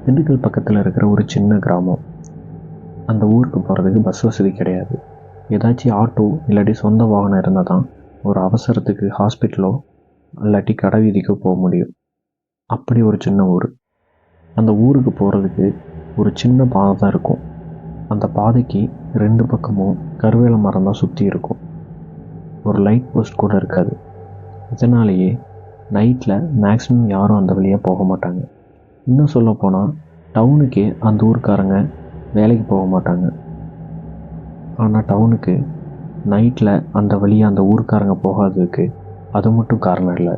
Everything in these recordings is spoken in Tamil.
திண்டுக்கல் பக்கத்தில் இருக்கிற ஒரு சின்ன கிராமம். அந்த ஊருக்கு போகிறதுக்கு பஸ் வசதி கிடையாது. ஏதாச்சும் ஆட்டோ இல்லாட்டி சொந்த வாகனம் இருந்தால் தான் ஒரு அவசரத்துக்கு ஹாஸ்பிட்டலோ இல்லாட்டி கடை வீதிக்கோ போக முடியும். அப்படி ஒரு சின்ன ஊர். அந்த ஊருக்கு போகிறதுக்கு ஒரு சின்ன பாதை தான் இருக்கும். அந்த பாதைக்கு 2 பக்கமும் கருவேல மரம் தான் சுற்றி இருக்கும். ஒரு லைட் போஸ்ட் கூட இருக்காது. இதனாலேயே நைட்டில் மேக்ஸிமம் யாரும் அந்த வழியாக போக மாட்டாங்க. இன்னும் சொல்ல போனால் டவுனுக்கே அந்த ஊருக்காரங்க வேலைக்கு போக மாட்டாங்க. ஆனால் டவுனுக்கு நைட்டில் அந்த வழியாக அந்த ஊருக்காரங்க போகாததுக்கு அது மட்டும் காரணம் இல்லை.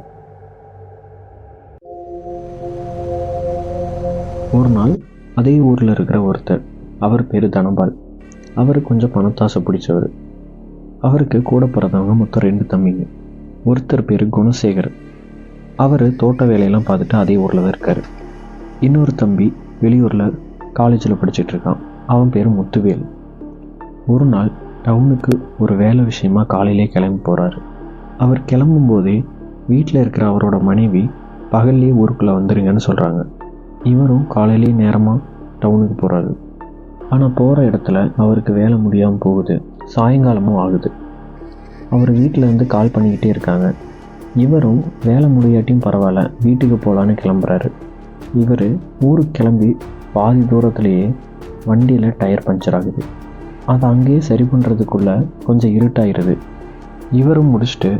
ஒரு நாள் அதே ஊரில் இருக்கிற ஒருத்தர், அவர் பேர் தனபால். அவர் கொஞ்சம் பணத்தாசை பிடிச்சவர். அவருக்கு கூட பிறந்தவங்க மொத்தம் 2 தம்பிங்க. ஒருத்தர் பேர் குணசேகர். அவர் தோட்ட வேலையெல்லாம் பார்த்துட்டு அதே ஊரில் தான் இருக்கார். இன்னொரு தம்பி வெளியூரில் காலேஜில் படிச்சிட்ருக்கான். அவன் பேர் முத்துவேல். ஒரு நாள் டவுனுக்கு ஒரு வேலை விஷயமா காலையிலே கிளம்பி போகிறாரு. அவர் கிளம்பும்போதே வீட்டில் இருக்கிற அவரோட மனைவி பகல்லே ஊருக்குள்ளே வந்துருங்கன்னு சொல்கிறாங்க. இவரும் காலையிலே நேரமாக டவுனுக்கு போகிறாரு. ஆனால் போகிற இடத்துல அவருக்கு வேலை முடியாமல் போகுது. சாயங்காலமும் ஆகுது. அவர் வீட்டிலேருந்து கால் பண்ணிக்கிட்டே இருக்காங்க. இவரும் வேலை முடியாட்டியும் பரவாயில்ல வீட்டுக்கு போகலான்னு கிளம்புறாரு. இவர் ஊருக்கு கிளம்பி பாதி தூரத்துலேயே வண்டியில் டயர் பஞ்சர் ஆகுது. அதை அங்கேயே சரி பண்ணுறதுக்குள்ளே கொஞ்சம் இருட்டாயிருது. இவரும் முடிச்சுட்டு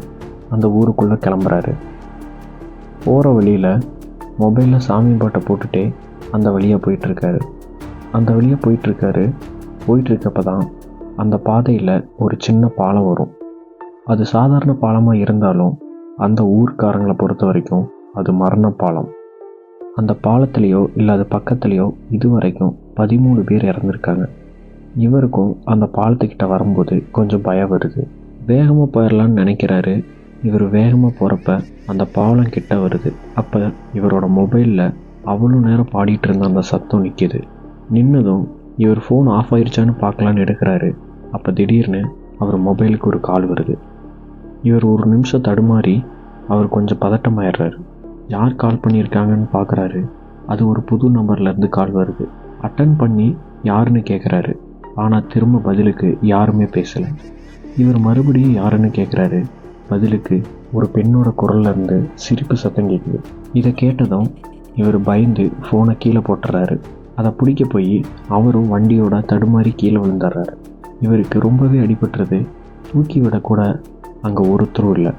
அந்த ஊருக்குள்ளே கிளம்புறாரு. போகிற வழியில் மொபைலில் சாமி பாட்டை போட்டுகிட்டே அந்த வழியாக போயிட்டுருக்காரு. போயிட்டுருக்கப்ப தான் அந்த பாதையில் ஒரு சின்ன பாலம் வரும். அது சாதாரண பாலமாக இருந்தாலும் அந்த ஊர்க்காரங்களை பொறுத்த வரைக்கும் அது மரண பாலம். அந்த பாலத்திலேயோ இல்லை அது பக்கத்துலேயோ இது வரைக்கும் 13 பேர் இறந்துருக்காங்க. இவருக்கும் அந்த பாலத்துக்கிட்ட வரும்போது கொஞ்சம் பயம் வருது. வேகமாக போயிடலான்னு நினைக்கிறாரு. இவர் வேகமாக போகிறப்ப அந்த பாலம் கிட்ட வருது. அப்போ இவரோட மொபைலில் அவ்வளோ நேரம் பாடிட்டு இருந்த அந்த சத்தம் நிற்கிது. நின்னதும் இவர் ஃபோன் ஆஃப் ஆயிடுச்சான்னு பார்க்கலான்னு எடுக்கிறாரு. அப்போ திடீர்னு அவர் மொபைலுக்கு ஒரு கால் வருது. இவர் ஒரு நிமிஷம் தடுமாறி அவர் கொஞ்சம் பதட்டமாயிடுறாரு. யார் கால் பண்ணியிருக்காங்கன்னு பார்க்குறாரு. அது ஒரு புது நம்பர்லேருந்து கால் வருது. அட்டன் பண்ணி யாருன்னு கேட்குறாரு. ஆனால் திரும்ப பதிலுக்கு யாருமே பேசலை. இவர் மறுபடியும் யாருன்னு கேட்குறாரு. பதிலுக்கு ஒரு பெண்ணோட குரல்லேருந்து சிரிப்பு சத்தம் கேட்குது. இதை கேட்டதும் இவர் பயந்து ஃபோனை கீழே போட்டுறாரு. அதை பிடிக்க போய் அவரும் வண்டியோட தடுமாறி கீழே விழுந்துடுறாரு. இவருக்கு ரொம்பவே அடிபட்டுறது. தூக்கி விடக்கூட அங்கே ஒருத்தரும் இல்லை.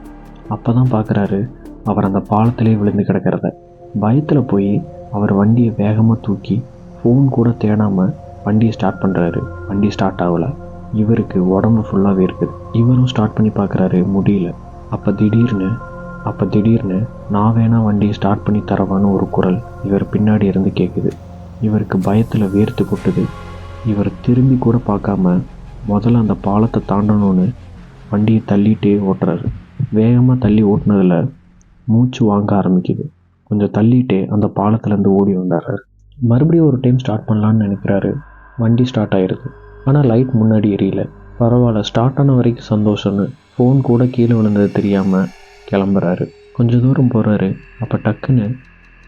அப்போ தான் பார்க்குறாரு அவர் அந்த பாலத்திலே விழுந்து கிடக்கிறத. பயத்தில் போய் அவர் வண்டியை வேகமாக தூக்கி ஃபோன் கூட தேடாமல் வண்டியை ஸ்டார்ட் பண்ணுறாரு. வண்டி ஸ்டார்ட் ஆகலை. இவருக்கு உடம்பு ஃபுல்லாகவே இருக்குது. இவரும் ஸ்டார்ட் பண்ணி பார்க்குறாரு, முடியல. அப்போ திடீர்னு நான் வேணா வண்டியை ஸ்டார்ட் பண்ணி தரவான்னு ஒரு குரல் இவர் பின்னாடி இருந்து கேட்குது. இவருக்கு பயத்தில் வேர்த்து கொட்டுது. இவர் திரும்பி கூட பார்க்காம முதல்ல அந்த பாலத்தை தாண்டணும்னு வண்டியை தள்ளிகிட்டே ஓட்டுறாரு. வேகமாக தள்ளி ஓட்டுனதில் மூச்சு வாங்க ஆரம்பிக்குது. கொஞ்சம் தள்ளிகிட்டே அந்த பாலத்துலேருந்து ஓடி வந்துடுறாரு. மறுபடியும் ஒரு டைம் ஸ்டார்ட் பண்ணலான்னு நினைக்கிறாரு. வண்டி ஸ்டார்ட் ஆகிடுது. ஆனால் லைட் முன்னாடி எரியல. பரவாயில்ல, ஸ்டார்ட் ஆன வரைக்கும் சந்தோஷம்னு ஃபோன் கூட கீழே விழுந்தது தெரியாமல் கிளம்புறாரு. கொஞ்சம் தூரம் போகிறாரு. அப்போ டக்குன்னு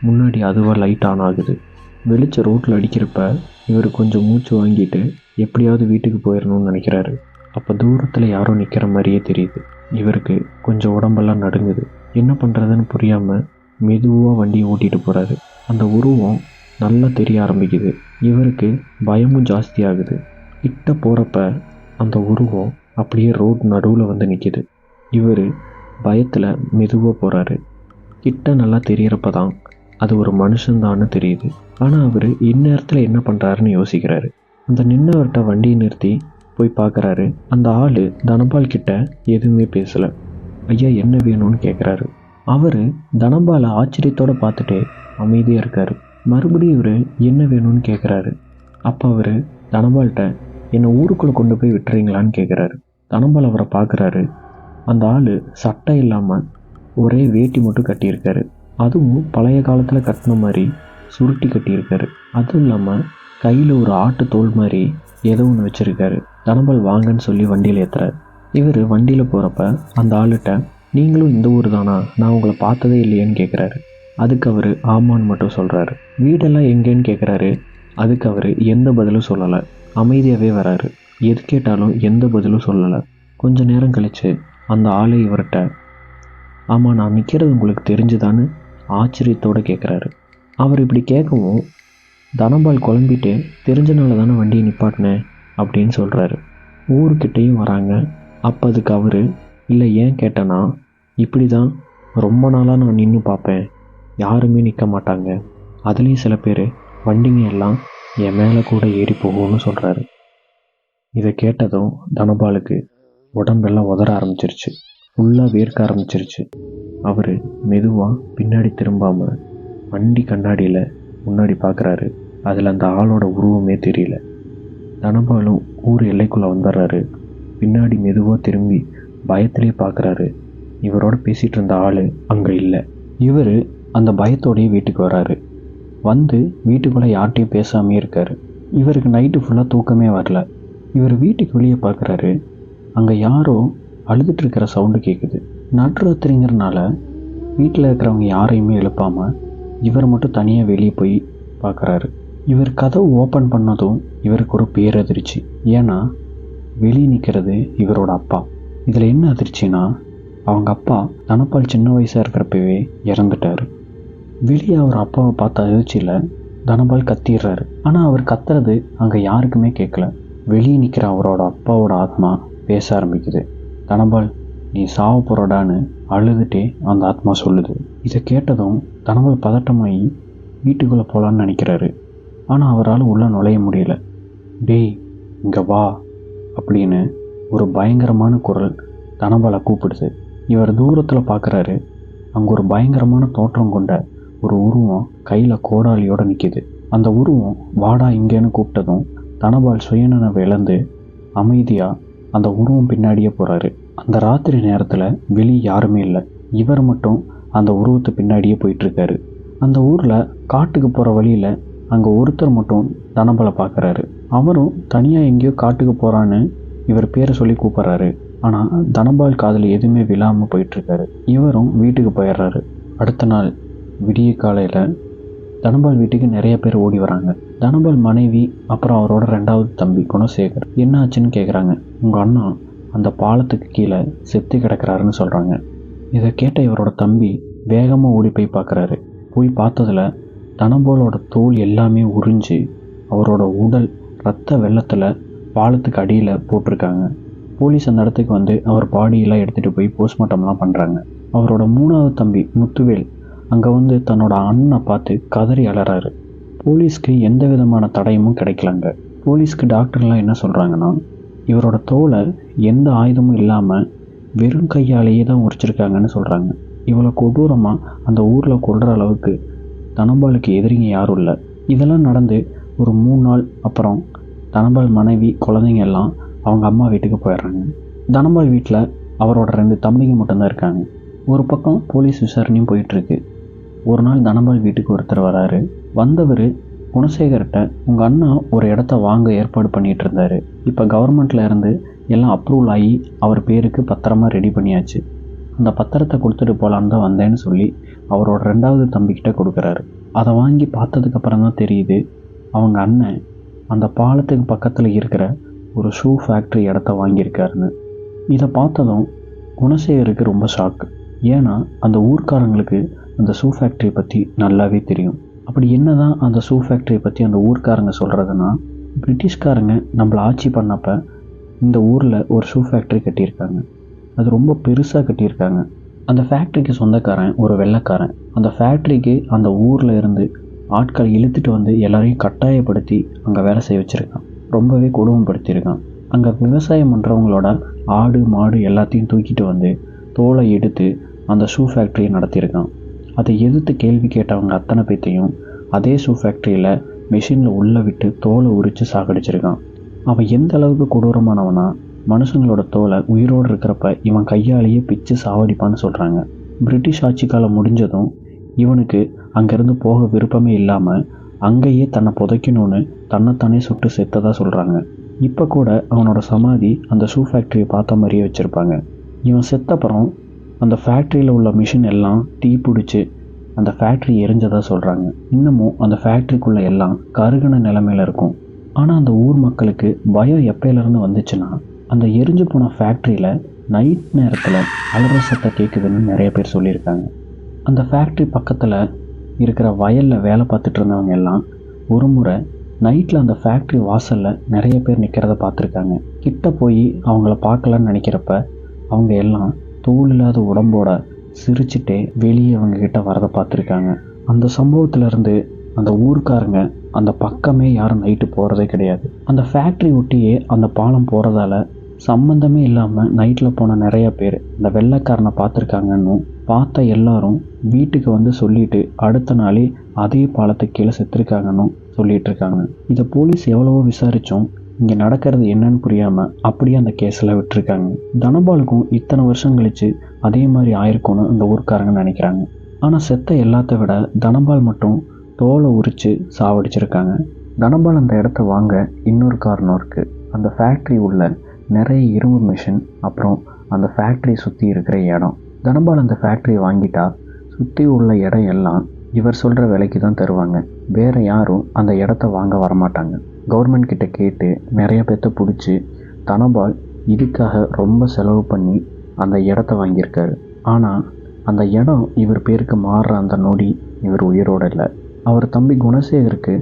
முன்னாடி அதுவாக லைட் ஆன் ஆகுது. வெளிச்ச ரோட்டில் அடிக்கிறப்ப இவர் கொஞ்சம் மூச்சு வாங்கிட்டு எப்படியாவது வீட்டுக்கு போயிடணும்னு நினைக்கிறாரு. அப்போ தூரத்தில் யாரோ நிற்கிற மாதிரியே தெரியுது. இவருக்கு கொஞ்சம் உடம்பெல்லாம் நடுங்குது. என்ன பண்ணுறதுன்னு புரியாமல் மெதுவாக வண்டியை ஓட்டிகிட்டு போகிறாரு. அந்த உருவம் நல்லா தெரிய ஆரம்பிக்குது. இவருக்கு பயமும் ஜாஸ்தியாகுது. கிட்ட போகிறப்ப அந்த உருவம் அப்படியே ரோட் நடுவில் வந்து நிற்கிது. இவர் பயத்தில் மெதுவாக போகிறாரு. கிட்ட நல்லா தெரியறப்ப தான் அது ஒரு மனுஷன்தான்னு தெரியுது. ஆனால் அவர் இந்நேரத்தில் என்ன பண்ணுறாருன்னு யோசிக்கிறாரு. அந்த நின்னவர்கிட்ட வண்டியை நிறுத்தி போய் பார்க்குறாரு. அந்த ஆள் தனபால் கிட்ட எதுவுமே பேசலை. ஐயா என்ன வேணும்னு கேட்குறாரு. அவர் தனபாலை ஆச்சரியத்தோடு பார்த்துட்டே அமைதியாக இருக்கார். மறுபடியும் இவர் என்ன வேணும்னு கேட்குறாரு. அப்போ அவர் தனபால்கிட்ட என்னை ஊருக்குள்ளே கொண்டு போய் விட்டுறீங்களான்னு கேட்குறாரு. தனபால் அவரை பார்க்குறாரு. அந்த ஆள் சட்டை இல்லாமல் ஒரே வேட்டி மட்டும் கட்டியிருக்காரு. அதுவும் பழைய காலத்தில் கட்டின மாதிரி சுருட்டி கட்டியிருக்காரு. அதுவும் இல்லாமல் கையில் ஒரு ஆட்டு தோல் மாதிரி ஏதோ ஒன்று வச்சுருக்காரு. தனபால் வாங்கன்னு சொல்லி வண்டியில் ஏற்றுறாரு. இவர் வண்டியில் போகிறப்ப அந்த ஆளுகிட்ட நீங்களும் இந்த ஊர் தானா, நான் உங்களை பார்த்ததே இல்லையேன்னு கேட்குறாரு. அதுக்கு அவர் ஆமான்னு மட்டும் சொல்கிறாரு. வீடெல்லாம் எங்கேன்னு கேட்குறாரு. அதுக்கு அவர் எந்த பதிலும் சொல்லலை. அமைதியாகவே வராரு. எது கேட்டாலும் எந்த பதிலும் சொல்லலை. கொஞ்ச நேரம் கழித்து அந்த ஆளை இவர்கிட்ட, ஆமாம் நான் நிற்கிறது உங்களுக்கு தெரிஞ்சுதான்னு ஆச்சரியத்தோடு கேட்குறாரு. அவர் இப்படி கேட்கவும் தனபால் குழம்பிட்டு, தெரிஞ்சனால தானே வண்டியை நிப்பாட்டினேன் அப்படின்னு சொல்கிறாரு. ஊருக்கிட்டேயும் வராங்க. அப்போ அதுக்கு அவர், இல்லை ஏன் கேட்டேன்னா, இப்படி தான் ரொம்ப நாளாக நான் நின்று பார்ப்பேன், யாருமே நிற்க மாட்டாங்க, அதுலேயும் சில பேர் வண்டிங்க எல்லாம் என் மேலே கூட ஏறி போகும்னு சொல்கிறாரு. இதை கேட்டதும் தனபாலுக்கு உடம்பெல்லாம் உதற ஆரம்பிச்சிருச்சு. ஃபுல்லாக வேர்க்க ஆரம்பிச்சிருச்சு. அவர் மெதுவாக பின்னாடி திரும்பாமல் வண்டி கண்ணாடியில் முன்னாடி பார்க்குறாரு. அதில் அந்த ஆளோட உருவமே தெரியல. தனபாலும் ஊர் எல்லைக்குள்ளே வந்துடுறாரு. பின்னாடி மெதுவாக திரும்பி பயத்திலே பார்க்குறாரு. இவரோட பேசிகிட்டு இருந்த ஆள் அங்கே இல்லை. இவர் அந்த பயத்தோடையே வீட்டுக்கு வராரு. வந்து வீட்டுக்குள்ளே யார்கிட்டையும் பேசாமே இருக்கார். இவருக்கு நைட்டு ஃபுல்லாக தூக்கமே வரல. இவர் வீட்டுக்கு வெளியே பார்க்குறாரு. அங்கே யாரோ அழுதுட்டு இருக்கிற சவுண்டு கேட்குது. நடுராத்திரிங்கிறனால வீட்டில் இருக்கிறவங்க யாரையுமே எழுப்பாமல் இவர் மட்டும் தனியாக வெளியே போய் பார்க்குறாரு. இவர் கதவு ஓப்பன் பண்ணதும் இவருக்கு ஒரு பேரதிர்ச்சி. ஏன்னா வெளியே நிற்கிறது இவரோட அப்பா. இதில் என்ன அதிர்ச்சின்னா, அவங்க அப்பா தனபால் சின்ன வயசாக இருக்கிறப்பவே இறந்துட்டார். வெளியே அவர் அப்பாவை பார்த்த அதிர்ச்சியில் தனபால் கத்திடுறாரு. ஆனால் அவர் கத்துறது அங்கே யாருக்குமே கேட்கல. வெளியே நிற்கிற அவரோட அப்பாவோட ஆத்மா பேச ஆரம்பிக்குது. தனபால், நீ சாவ போகிறடான்னு அழுதுகிட்டே அந்த ஆத்மா சொல்லுது. இதை கேட்டதும் தனபால் பதட்டமாகி வீட்டுக்குள்ளே போகலான்னு நினைக்கிறாரு. ஆனால் அவரால் உள்ளே நுழைய முடியல. டேய் இங்கே வா அப்படின்னு ஒரு பயங்கரமான குரல் தனபாலை கூப்பிடுது. இவர் தூரத்தில் பார்க்குறாரு. அங்கே ஒரு பயங்கரமான தோற்றம் கொண்ட ஒரு உருவம் கையில் கோடாலியோடு நிற்கிது. அந்த உருவம் வாடா இங்கேன்னு கூப்பிட்டதும் தனபால் சுயநினைவை இழந்து அமைதியாக அந்த உருவம் பின்னாடியே போகிறாரு. அந்த ராத்திரி நேரத்தில் வெளியே யாருமே இல்லை. இவர் மட்டும் அந்த உருவத்தை பின்னாடியே போயிட்டுருக்காரு. அந்த ஊரில் காட்டுக்கு போகிற வழியில் அங்கே ஒருத்தர் மட்டும் தனபாலை பார்க்குறாரு. அவரும் தனியாக எங்கேயோ காட்டுக்கு போகிறான்னு இவர் பேரை சொல்லி கூப்பிட்றாரு. ஆனால் தனபால் காதில் எதுவுமே விழாமல் போயிட்டுருக்காரு. இவரும் வீட்டுக்கு போயிடுறாரு. அடுத்த நாள் விடிய காலையில் தனபால் வீட்டுக்கு நிறைய பேர் ஓடி வராங்க. தனபால் மனைவி அப்புறம் அவரோட 2வது தம்பி குணசேகர் என்ன ஆச்சுன்னு கேட்குறாங்க. உங்கள் அண்ணா அந்த பாலத்துக்கு கீழே செத்து கிடக்கிறாருன்னு சொல்கிறாங்க. இதை கேட்ட இவரோட தம்பி வேகமாக ஓடி போய் பார்க்குறாரு. போய் பார்த்ததில் தனபாலோட தோல் எல்லாமே உறிஞ்சு அவரோட உடல் ரத்த வெள்ளத்தில் பாலத்துக்கு அடியில் போட்டிருக்காங்க. போலீஸ் அந்த இடத்துக்கு வந்து அவர் பாடியெல்லாம் எடுத்துகிட்டு போய் போஸ்ட்மார்ட்டம்லாம் பண்ணுறாங்க. அவரோட 3வது தம்பி முத்துவேல் அங்கே வந்து தன்னோட அண்ணனை பார்த்து கதறி அலறாரு. போலீஸ்க்கு எந்த விதமான தடயமும் கிடைக்கலங்க. போலீஸ்க்கு டாக்டர்லாம் என்ன சொல்கிறாங்கன்னா, இவரோட தோலை எந்த ஆயுதமும் இல்லாமல் வெறும் கையாலேயே தான் உரிச்சிருக்காங்கன்னு சொல்கிறாங்க. இவ்வளோ கொடூரமாக அந்த ஊரில் கொள்கிற அளவுக்கு தனபாலுக்கு எதிரிங்க யாரும் இல்லை. இதெல்லாம் நடந்து ஒரு 3 நாள் அப்புறம் தனபால் மனைவி குழந்தைங்க எல்லாம் அவங்க அம்மா வீட்டுக்கு போயிடுறாங்க. தனபால் வீட்டில் அவரோட 2 தம்பிங்க மட்டும்தான் இருக்காங்க. ஒரு பக்கம் போலீஸ் விசாரணையும் போயிட்டுருக்கு. ஒரு நாள் தனபால் வீட்டுக்கு ஒருத்தர் வராரு. வந்தவர் குணசேகர்கிட்ட, உங்கள் அண்ணா ஒரு இடத்த வாங்க ஏற்பாடு பண்ணிகிட்டு இருந்தார், இப்போ கவர்மெண்ட்டில் இருந்து எல்லாம் அப்ரூவல் ஆகி அவர் பேருக்கு பத்திரமா ரெடி பண்ணியாச்சு, அந்த பத்திரத்தை கொடுத்துட்டு போகலான்னு தான் வந்தேன்னு சொல்லி அவரோட 2வது தம்பிக்கிட்ட கொடுக்குறாரு. அதை வாங்கி பார்த்ததுக்கப்புறம் தான் தெரியுது அவங்க அண்ணன் அந்த பாலத்துக்கு பக்கத்தில் இருக்கிற ஒரு ஷூ ஃபேக்ட்ரி இடத்த வாங்கியிருக்காருன்னு. இதை பார்த்ததும் குணசேகருக்கு ரொம்ப ஷாக்கு. ஏன்னா அந்த ஊர்க்காரங்களுக்கு அந்த ஷூ ஃபேக்ட்ரியை பற்றி நல்லாவே தெரியும். அப்படி என்ன தான் அந்த ஷூ ஃபேக்ட்ரியை பற்றி அந்த ஊர்க்காரங்க சொல்கிறதுனா, பிரிட்டிஷ்காரங்க நம்மளை ஆட்சி பண்ணப்போ இந்த ஊரில் ஒரு ஷூ ஃபேக்ட்ரி கட்டியிருக்காங்க. அது ரொம்ப பெருசாக கட்டியிருக்காங்க. அந்த ஃபேக்ட்ரிக்கு சொந்தக்காரன் ஒரு வெள்ளைக்காரன். அந்த ஃபேக்ட்ரிக்கு அந்த ஊரில் இருந்து ஆட்களை இழுத்துட்டு வந்து எல்லாரையும் கட்டாயப்படுத்தி அங்கே வேலை செய்ய வச்சுருக்கான். ரொம்பவே கொடுமைப்படுத்தியிருக்கான். அங்கே விவசாயம் பண்ணுறவங்களோட ஆடு மாடு எல்லாத்தையும் தூக்கிட்டு வந்து தோலை எடுத்து அந்த ஷூ ஃபேக்ட்ரியை நடத்தியிருக்கான். அதை எதிர்த்து கேள்வி கேட்டவங்க அத்தனை பேத்தையும் அதே ஷூ ஃபேக்ட்ரியில் மிஷினில் உள்ளே விட்டு தோலை உரித்து சாகடிச்சிருக்கான். அவன் எந்த அளவுக்கு கொடூரமானவனா, மனுஷங்களோட தோலை உயிரோடு இருக்கிறப்ப இவன் கையாலேயே பிச்சு சாவடிப்பான்னு சொல்கிறாங்க. பிரிட்டிஷ் ஆட்சி காலம் முடிஞ்சதும் இவனுக்கு அங்கேருந்து போக விருப்பமே இல்லாமல் அங்கேயே தன்னை புதைக்கணும்னு தன்னைத்தானே சுட்டு செத்ததாக சொல்கிறாங்க. இப்போ கூட அவனோட சமாதி அந்த ஷூ ஃபேக்ட்ரியை பார்த்த மாதிரியே வச்சுருப்பாங்க. இவன் செத்தப்புறம் அந்த ஃபேக்ட்ரியில் உள்ள மிஷின் எல்லாம் தீ பிடிச்சி அந்த ஃபேக்ட்ரி எரிஞ்சதாக சொல்கிறாங்க. இன்னமும் அந்த ஃபேக்ட்ரிக்குள்ளே எல்லாம் கருகின நிலைமையில் இருக்கும். ஆனால் அந்த ஊர் மக்களுக்கு பயம் எப்பயிலேருந்து வந்துச்சுன்னா, அந்த எரிஞ்சு போன ஃபேக்ட்ரியில் நைட் நேரத்தில் அலற சத்தம் கேட்குதுன்னு நிறைய பேர் சொல்லியிருக்காங்க. அந்த ஃபேக்ட்ரி பக்கத்தில் இருக்கிற வயலில் வேலை பார்த்துட்டு இருந்தவங்க எல்லாம் ஒரு முறை நைட்டில் அந்த ஃபேக்ட்ரி வாசலில் நிறைய பேர் நிற்கிறத பார்த்துருக்காங்க. கிட்ட போய் அவங்கள பார்க்கலான்னு நினைக்கிறப்ப அவங்க எல்லாம் தோல் இல்லாத உடம்போட சிரிச்சுட்டே வெளியே அவங்க கிட்ட வரதை பார்த்துருக்காங்க. அந்த சம்பவத்திலேருந்து அந்த ஊருக்காரங்க அந்த பக்கமே யாரும் நைட்டு போகிறதே கிடையாது. அந்த ஃபேக்ட்ரி ஒட்டியே அந்த பாலம் போகிறதால சம்மந்தமே இல்லாமல் நைட்டில் போன நிறைய பேர் இந்த வெள்ளைக்காரனை பார்த்துருக்காங்கன்னு பார்த்த எல்லாரும் வீட்டுக்கு வந்து சொல்லிட்டு அடுத்த நாளே அதே பாலத்துக்கு கீழே செத்துருக்காங்கன்னு சொல்லிட்டு இருக்காங்க. இதை போலீஸ் எவ்வளவோ விசாரித்தோம், இங்கே நடக்கிறது என்னன்னு புரியாமல் அப்படியே அந்த கேஸில் விட்டுருக்காங்க. தனபாலுக்கும் இத்தனை வருஷம் கழித்து அதே மாதிரி ஆயிருக்கும்னு இந்த ஊருக்காரங்க நினைக்கிறாங்க. ஆனால் செத்த எல்லாத்த விட தனபால் மட்டும் தோலை உரித்து சாவடிச்சிருக்காங்க. தனபால் அந்த இடத்த வாங்க இன்னொரு காரணம் இருக்குது. அந்த ஃபேக்ட்ரி உள்ள நிறைய இரும்பு மிஷின், அப்புறம் அந்த ஃபேக்ட்ரி சுற்றி இருக்கிற இடம். தனபால் அந்த ஃபேக்ட்ரியை வாங்கிட்டா சுற்றி உள்ள இடம் எல்லாம் இவர் சொல்கிற விலைக்கு தான் தருவாங்க. வேறு யாரும் அந்த இடத்த வாங்க வரமாட்டாங்க. கவர்மெண்ட் கிட்ட கேட்டு நிறைய பேர்த்த பிடிச்சி தனபால் இதுக்காக ரொம்ப செலவு பண்ணி அந்த இடத்த வாங்கியிருக்காரு. ஆனால் அந்த இடம் இவர் பேருக்கு மாறுற அந்த நொடி இவர் உயிரோடு இல்லை. அவர் தம்பி குணசேகருக்கு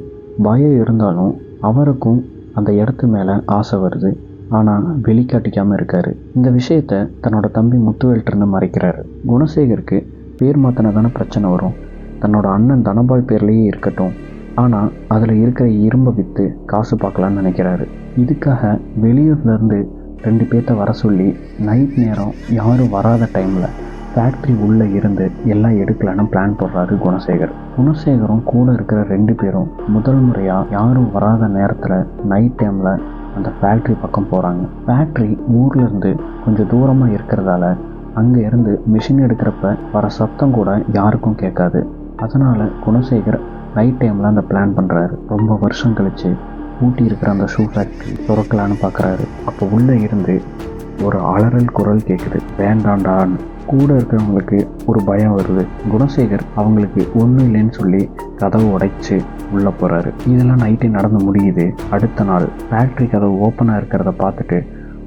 பயம் இருந்தாலும் அவருக்கும் அந்த இடத்து மேலே ஆசை வருது. ஆனால் வெளிக்காட்டிக்காமல் இருக்கார். இந்த விஷயத்த தன்னோட தம்பி முத்துவேல்கிட்ட மறைக்கிறாரு. குணசேகருக்கு பேர் மாற்றினா தானே பிரச்சனை வரும். தன்னோட அண்ணன் தனபால் பேர்லேயே இருக்கட்டும், ஆனால் அதில் இருக்கிற இரும்பை விற்று காசு பார்க்கலான்னு நினைக்கிறாரு. இதுக்காக வெளியூர்லேருந்து 2 பேர்த்த வர சொல்லி நைட் நேரம் யாரும் வராத டைமில் ஃபேக்ட்ரி உள்ளே இருந்து எல்லாம் எடுக்கலான்னு பிளான் போடுறாரு குணசேகர். குணசேகரும் கூட இருக்கிற 2 பேரும் முதல் முறையாக யாரும் வராத நேரத்தில் நைட் டைமில் அந்த ஃபேக்ட்ரி பக்கம் போகிறாங்க. ஃபேக்ட்ரி ஊர்லேருந்து கொஞ்சம் தூரமாக இருக்கிறதால அங்கே இருந்து மிஷின் எடுக்கிறப்ப வர சத்தம் கூட யாருக்கும் கேட்காது. அதனால் குணசேகர் நைட் டைமில் அந்த பிளான் பண்ணுறாரு. ரொம்ப வருஷம் கழித்து ஊட்டி இருக்கிற அந்த ஷூ ஃபேக்ட்ரி திறக்கலான்னு பார்க்குறாரு. அப்போ உள்ளே இருந்து ஒரு அலறல் குரல் கேட்குது, வேண்டாண்டான்னு. கூட இருக்கிறவங்களுக்கு ஒரு பயம் வருது. குணசேகர் அவங்களுக்கு ஒன்றும் இல்லைன்னு சொல்லி கதவை உடைச்சு உள்ளே போகிறாரு. இதெல்லாம் நைட்டு நடந்து முடியுது. அடுத்த நாள் ஃபேக்ட்ரி கதவு ஓப்பனாக இருக்கிறத பார்த்துட்டு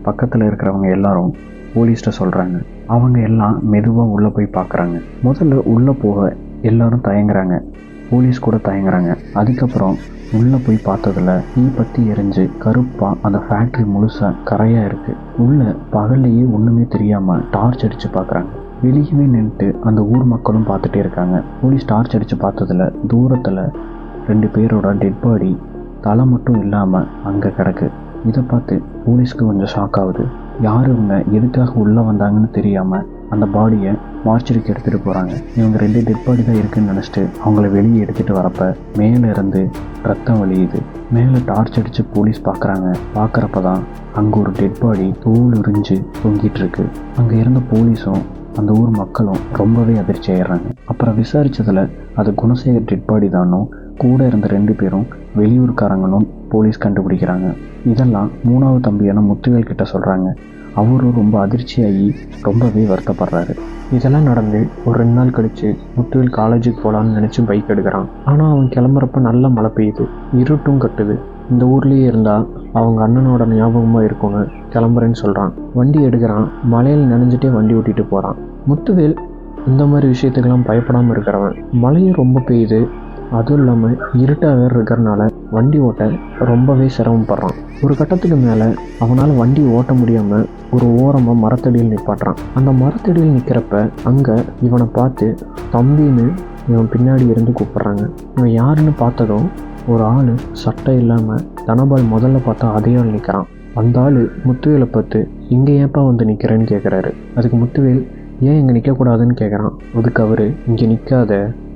பக்கத்தில் இருக்கிறவங்க எல்லாரும் போலீஸ்கிட்ட சொல்கிறாங்க. அவங்க எல்லாம் மெதுவாக உள்ளே போய் பார்க்குறாங்க. முதல்ல உள்ளே போக எல்லாரும் தயங்குறாங்க, போலீஸ் கூட தயங்குறாங்க. அதுக்கப்புறம் உள்ளே போய் பார்த்ததில் தீ பற்றி எரிஞ்சு கருப்பாக அந்த ஃபேக்ட்ரி முழுசாக கரையாக இருக்குது. உள்ளே பகல்லையே ஒன்றுமே தெரியாமல் டார்ச் அடித்து பார்க்குறாங்க. வெளியவே நின்றுட்டு அந்த ஊர் மக்களும் பார்த்துட்டே இருக்காங்க. போலீஸ் டார்ச் அடித்து பார்த்ததில் தூரத்தில் 2 பேரோட டெட் பாடி தலை மட்டும் இல்லாமல் அங்கே கிடக்கு. இதை பார்த்து போலீஸ்க்கு கொஞ்சம் ஷாக் ஆகுது. யார் இவங்க, எதுக்காக உள்ளே வந்தாங்கன்னு தெரியாமல் அந்த பாடியை மார்ச்சரிக்கு எடுத்துகிட்டு போகிறாங்க. இவங்க 2 டெட் பாடி தான் இருக்குதுன்னு நினச்சிட்டு அவங்கள வெளியே எடுத்துகிட்டு வரப்போ மேலே இருந்து ரத்தம் வலியுது. மேலே டார்ச் அடித்து போலீஸ் பார்க்குறாங்க. பார்க்குறப்ப தான் அங்கே ஒரு டெட் பாடி தோல் உறிஞ்சு தொங்கிட்டு இருக்கு. அங்கே இருந்த போலீஸும் அந்த ஊர் மக்களும் ரொம்பவே அதிர்ச்சி ஆயிடுறாங்க. அப்புறம் விசாரித்ததில் அது குணசேகர் டெட் பாடி தானும் கூட இருந்த 2 பேரும் வெளியூர்காரங்களும் போலீஸ் கண்டுபிடிக்கிறாங்க. இதெல்லாம் 3வது தம்பியான முத்துவேல் கிட்ட சொல்கிறாங்க. அவரும் ரொம்ப அதிர்ச்சியாகி ரொம்பவே வருத்தப்படுறாரு. இதெல்லாம் நடந்து ஒரு 2 நாள் கழித்து முத்துவேல் காலேஜுக்கு போகலான்னு நினச்சி பைக் எடுக்கிறான். ஆனால் அவன் கிளம்புறப்ப நல்ல மழை பெய்யுது, இருட்டும் கட்டுது. இந்த ஊர்லேயே இருந்தால் அவங்க அண்ணனோட ஞாபகமாக இருக்கும்னு கிளம்புறேன்னு சொல்கிறான். வண்டி எடுக்கிறான். மழையில் நனைஞ்சிட்டே வண்டி ஓட்டிகிட்டு போகிறான். முத்துவேல் இந்த மாதிரி விஷயத்துக்கெல்லாம் பயப்படாமல் இருக்கிறவன். மழையும் ரொம்ப பெய்யுது, அதுவும் இல்லாமல் இருட்டாக வேறு இருக்கிறனால வண்டி ஓட்ட ரொம்பவே சிரமப்படுறான். ஒரு கட்டத்துக்கு மேலே அவனால் வண்டி ஓட்ட முடியாமல் ஒரு ஓரமாக மரத்தடியில் நிற்பாட்டுறான். அந்த மரத்தடியில் நிற்கிறப்ப அங்கே இவனை பார்த்து தம்பின்னு இவன் பின்னாடி இருந்து கூப்பிட்றாங்க. இவன் யாருன்னு பார்த்ததும் ஒரு ஆள் சட்டை இல்லாமல் தனபால் முதல்ல பார்த்தா அதே ஆள் நிற்கிறான். அந்த ஆள் முத்துவேலை பார்த்து இங்கே ஏப்பா வந்து நிற்கிறேன்னு கேட்குறாரு. அதுக்கு முத்துவேல் ஏன் இங்கே நிற்கக்கூடாதுன்னு கேட்குறான். அதுக்கு அவர் இங்கே நிற்காத,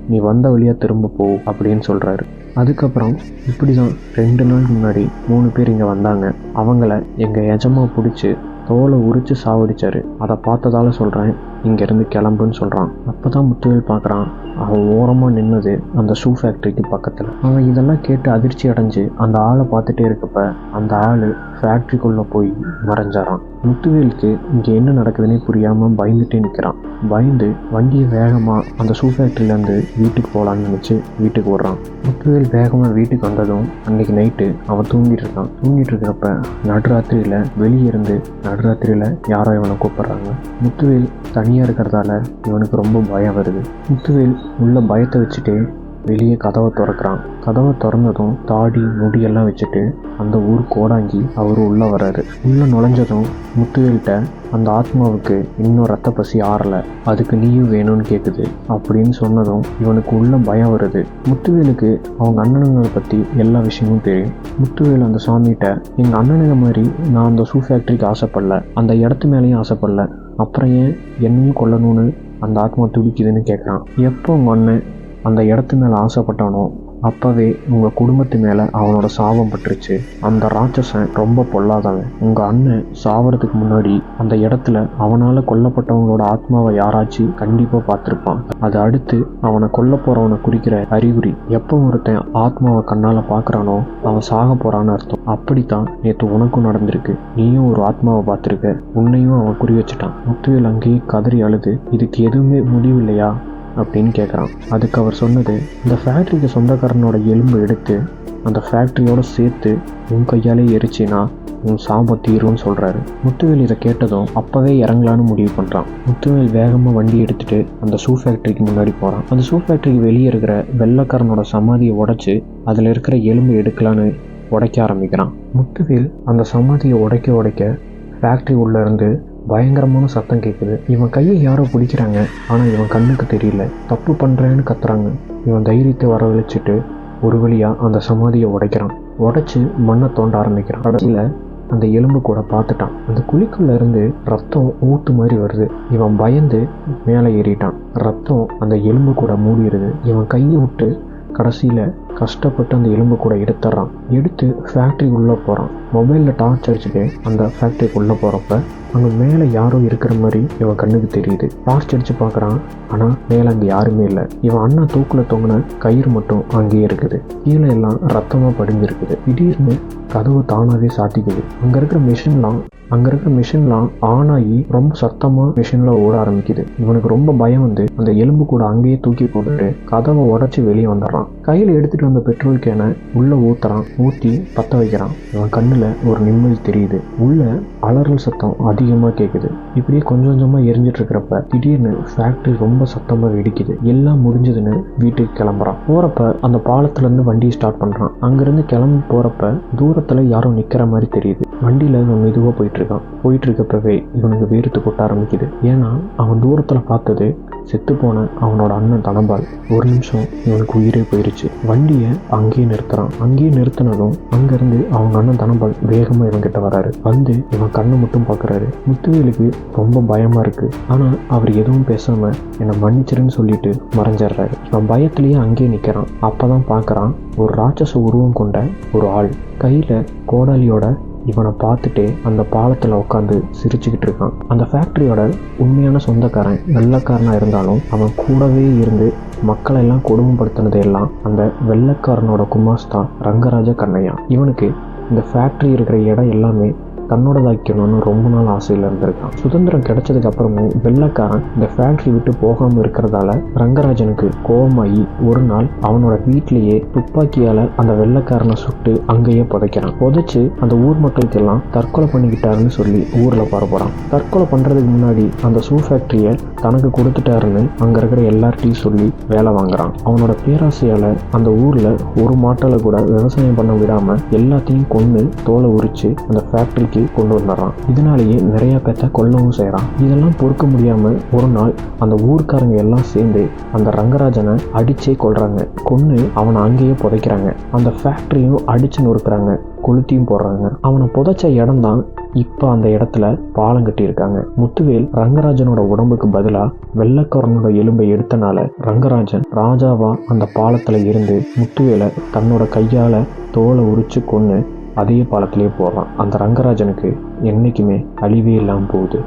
நீ வந்த வழியாக திரும்ப போ அப்படின்னு சொல்கிறாரு. அதுக்கப்புறம் இப்படி தான் 2 நாள் முன்னாடி 3 பேர் இங்கே வந்தாங்க. அவங்கள எங்கள் எஜமா பிடிச்சி தோலை உரிச்சு சாவடிச்சாரு. அதை பார்த்ததால சொல்கிறேன், இங்கேருந்து கிளம்புன்னு சொல்கிறான். அப்போ தான் முத்துவேல் பார்க்குறான், அவன் ஓரமாக நின்னது அந்த ஷூ ஃபேக்ட்ரிக்கு பக்கத்தில். அவன் இதெல்லாம் கேட்டு அதிர்ச்சி அடைஞ்சு அந்த ஆளை பார்த்துட்டே இருக்கப்ப அந்த ஆள் ஃபேக்ட்ரிக்குள்ளே போய் மறைஞ்சாரான். முத்துவேலுக்கு இங்கே என்ன நடக்குதுன்னே புரியாமல் பயந்துட்டே நிற்கிறான். பயந்து வண்டியை வேகமாக அந்த ஷூ ஃபேக்ட்ரியிலேருந்து வீட்டுக்கு போகலான்னு நினச்சி வீட்டுக்கு ஓடுறான். முத்துவேல் வேகமாக வீட்டுக்கு வந்ததும் அன்றைக்கி நைட்டு அவன் தூங்கிட்டு இருக்கான். தூங்கிட்டு இருக்கிறப்ப நடுராத்திரியில் வெளியே இருந்து நடுராத்திரியில் யாரோ இவனை கூப்பிட்றாங்க. முத்துவேல் தனியாக இருக்கிறதால இவனுக்கு ரொம்ப பயம் வருது. முத்துவேல் உள்ள பயத்தை வச்சுட்டு வெளியே கதவை திறக்கிறான். கதவை திறந்ததும் தாடி முடியெல்லாம் வச்சுட்டு அந்த ஊர் கோடாங்கி அவர் உள்ளே வர்றாரு. உள்ளே நுழைஞ்சதும் முத்துவேல்கிட்ட அந்த ஆத்மாவுக்கு இன்னும் ரத்த பசி ஆறலை, அதுக்கு நீயும் வேணும்னு கேட்குது அப்படின்னு சொன்னதும் இவனுக்கு உள்ள பயம் வருது. முத்துவேலுக்கு அவங்க அண்ணனுங்களை பற்றி எல்லா விஷயமும் தெரியும். முத்துவேல் அந்த சாமிகிட்ட, எங்கள் அண்ணனுங்க மாதிரி நான் அந்த ஷூ ஃபேக்ட்ரிக்கு ஆசைப்படல, அந்த இடத்து மேலேயும் ஆசைப்படல, அப்புறம் ஏன் என்னையும் கொல்லணும்னு அந்த ஆத்மா துடிக்குதுன்னு கேட்குறான். எப்போ உங்கள் அண்ணன் அந்த இடத்து மேலே ஆசைப்பட்டானோ அப்போவே உங்கள் குடும்பத்து மேலே அவனோட சாபம் பட்டுருச்சு. அந்த ராட்சசன் ரொம்ப பொல்லாதவன். உங்கள் அண்ணன் சாவறதுக்கு முன்னாடி அந்த இடத்துல அவனால் கொல்லப்பட்டவங்களோட ஆத்மாவை யாராச்சும் கண்டிப்பாக பார்த்துருப்பான். அதை அடுத்து அவனை கொல்ல போகிறவனை குறிக்கிற அறிகுறி. எப்போ ஒருத்தன் ஆத்மாவை கண்ணால் பார்க்குறானோ அவன் சாக போகிறான்னு அர்த்தம். அப்படித்தான் நேற்று உனக்கும் நடந்திருக்கு. நீயும் ஒரு ஆத்மாவை பார்த்துருக்க, உன்னையும் அவன் குறி வச்சுட்டான். முத்துவேல் அங்கேயே கதறி அழுது, இதுக்கு எதுவுமே முடிவு இல்லையா அப்படின்னு கேட்குறான். அதுக்கு அவர் சொன்னது, இந்த ஃபேக்ட்ரிக்கு சொந்தக்காரனோட எலும்பு எடுத்து அந்த ஃபேக்ட்ரியோடு சேர்த்து உன் கையாலே எரிச்சினா உன் சாபம் தீரும்னு சொல்கிறாரு. முத்துவேல் இதை கேட்டதும் அப்போவே இறங்கலான்னு முடிவு பண்ணுறான். முத்துவேல் வேகமாக வண்டி எடுத்துகிட்டு அந்த ஷூ ஃபேக்ட்ரிக்கு முன்னாடி போகிறான். அந்த ஷூ ஃபேக்ட்ரிக்கு வெளியே இருக்கிற வெள்ளைக்காரனோட சமாதியை உடைச்சி அதில் இருக்கிற எலும்பு எடுக்கலான்னு உடைக்க ஆரம்பிக்கிறான். முத்துவேல் அந்த சமாதியை உடைக்க ஃபேக்ட்ரி உள்ளே இருந்து பயங்கரமான சத்தம் கேட்குது. இவன் கையை யாரோ பிடிக்கிறாங்க, ஆனால் இவன் கண்ணுக்கு தெரியல. தப்பு பண்ணுறேன்னு கத்துறாங்க. இவன் தைரியத்தை வரவழைச்சிட்டு ஒரு வழியாக அந்த சமாதியை உடைக்கிறான். உடைச்சி மண்ணை தோண்ட ஆரம்பிக்கிறான். கடைசியில் அந்த எலும்பு கூட பார்த்துட்டான். அந்த குழிக்குள்ள இருந்து ரத்தம் ஊத்து மாதிரி வருது. இவன் பயந்து மேலே ஏறிட்டான். ரத்தம் அந்த எலும்பு கூட மூடிடுது. இவன் கையை விட்டு கடைசியில் கஷ்டப்பட்டு அந்த எலும்பு கூட எடுத்துட்றான். எடுத்து ஃபேக்ட்ரி உள்ளே போகிறான். மொபைலில் டார்ச் அடிச்சுட்டு அந்த ஃபேக்ட்ரிக்கு உள்ளே போகிறப்ப அங்கே மேலே யாரோ இருக்கிற மாதிரி இவன் கண்ணுக்கு தெரியுது. டார்ச் அடித்து பார்க்குறான், ஆனால் மேலே அங்கே யாருமே இல்லை. இவன் அண்ணா தூக்கில் தொங்கின கயிறு மட்டும் அங்கேயே இருக்குது. கீழே எல்லாம் ரத்தமாக படிஞ்சிருக்குது. திடீர்னு கதவு தானாகவே சாத்திக்குது. அங்கே இருக்கிற மிஷின்லாம் ஆன் ஆகி ரொம்ப சத்தமாக மிஷினில் ஓட ஆரம்பிக்குது. இவனுக்கு ரொம்ப பயம் வந்து அந்த எலும்பு கூட அங்கேயே தூக்கி போட்டுட்டு கதவை உடச்சி வெளியே வந்துடுறான். கையில் எடுத்துகிட்டு வந்த பெட்ரோல் கேனை உள்ளே ஊற்றி பற்ற வைக்கிறான். இவன் கண்ணில் ஒரு நிம்மதி தெரியுது. உள்ள அலறல் சத்தம் அதிகமாக கேட்குது. இப்படியே கொஞ்சம் கொஞ்சமாக எரிஞ்சிட்டு இருக்கிறப்ப திடீர்னு ஃபேக்ட்ரி ரொம்ப சத்தமாக வெடிக்குது. எல்லாம் முடிஞ்சதுன்னு வீட்டுக்கு கிளம்புறான். போகிறப்ப அந்த பாலத்துலேருந்து வண்டியை ஸ்டார்ட் பண்ணுறான். அங்கேருந்து கிளம்பி போகிறப்ப தூரத்தில் யாரோ நிற்கிற மாதிரி தெரியுது. வண்டியில் இவன் மெதுவாக போயிட்டு இருக்கப்பவே இவனுக்கு வேர்த்து கொட்ட ஆரம்பிக்குது. ஏன்னா அவன் தூரத்தில் பார்த்தது செத்து போன அவனோட அண்ணன் தனபால். ஒரு நிமிஷம் இவனுக்கு உயிரே போயிருச்சு. வண்டியை அங்கேயே நிறுத்துறான். அங்கேயே நிறுத்தினதும் அங்கேருந்து அவங்க அண்ணன் தனபால் வேகமாக இவன்கிட்ட வராரு. வந்து இவன் கண்ணை மட்டும் பார்க்குறாரு. முத்துவேலுக்கு ரொம்ப பயமாக இருக்குது. ஆனால் அவர் எதுவும் பேசாமல் என்னை மன்னிச்சிருன்னு சொல்லிட்டு மறைஞ்சிடுறாரு. இவன் பயத்துலேயே அங்கேயே நிற்கிறான். அப்போ தான் பார்க்குறான், ஒரு ராட்சச உருவம் கொண்ட ஒரு ஆள் கையில் கோடாலியோட இவனை பார்த்துட்டே அந்த பாலத்தில் உட்காந்து சிரிச்சுக்கிட்டு இருக்கான். அந்த ஃபேக்ட்ரியோட உண்மையான சொந்தக்காரன் வெள்ளைக்காரனாக இருந்தாலும் அவன் கூடவே இருந்து மக்களை எல்லாம் கொடுமைப்படுத்தினதையெல்லாம் அந்த வெள்ளைக்காரனோட குமாஸ்தான் ரங்கராஜ கண்ணையா. இவனுக்கு இந்த ஃபேக்ட்ரி இருக்கிற இடம் எல்லாமே தன்னோடதாக்கணும்னு ரொம்ப நாள் ஆசையில் இருந்திருக்கான். சுதந்திரம் கிடைச்சதுக்கு அப்புறமும் வெள்ளைக்காரன் இந்த ஃபேக்ட்ரி விட்டு போகாமல் இருக்கிறதால ரங்கராஜனுக்கு கோபமாகி ஒரு நாள் அவனோட வீட்டிலேயே துப்பாக்கியால் அந்த வெள்ளைக்காரனை சுட்டு அங்கேயே புதைக்கிறான். புதைச்சு அந்த ஊர் மக்களுக்கு எல்லாம் தற்கொலை பண்ணிக்கிட்டாருன்னு சொல்லி ஊரில் பரப்புறான். தற்கொலை பண்ணுறதுக்கு முன்னாடி அந்த ஷூ ஃபேக்ட்ரியை தனக்கு கொடுத்துட்டாருன்னு அங்கே இருக்கிற எல்லார்ட்டையும் சொல்லி வேலை வாங்குறான். அவனோட பேராசையால் அந்த ஊரில் ஒரு மாட்டால கூட விவசாயம் பண்ண விடாமல் எல்லாத்தையும் கொன்று தோலை உரிச்சு அந்த ஃபேக்ட்ரிக்கு கொண்டு வந்துடுறான். இதனாலேயே நிறைய பேத்த கொல்லவும் செய்கிறான். இதெல்லாம் பொறுக்க முடியாமல் ஒரு நாள் அந்த ஊர்க்காரங்க எல்லாம் சேர்ந்து அந்த ரங்கராஜனை அடிச்சே கொல்றாங்க. கொன்று அவனை அங்கேயே புதைக்கிறாங்க. அந்த ஃபேக்ட்ரியும் அடிச்சு நொறுக்குறாங்க, கொளுத்தியும் போடுறாங்க. அவனை புதைச்ச இடம் தான் இப்போ அந்த இடத்துல பாலம் கட்டியிருக்காங்க. முத்துவேல் ரங்கராஜனோட உடம்புக்கு பதிலாக வெள்ளைக்காரனோட எலும்பை எடுத்தனால ரங்கராஜன் ராஜாவா அந்த பாலத்தில் இருந்து முத்துவேலை தன்னோட கையால் தோலை உரிச்சு கொன்று அதே பாலத்திலே போடுறான். அந்த ரங்கராஜனுக்கு என்றைக்குமே அழிவே இல்லாமல் போகுது.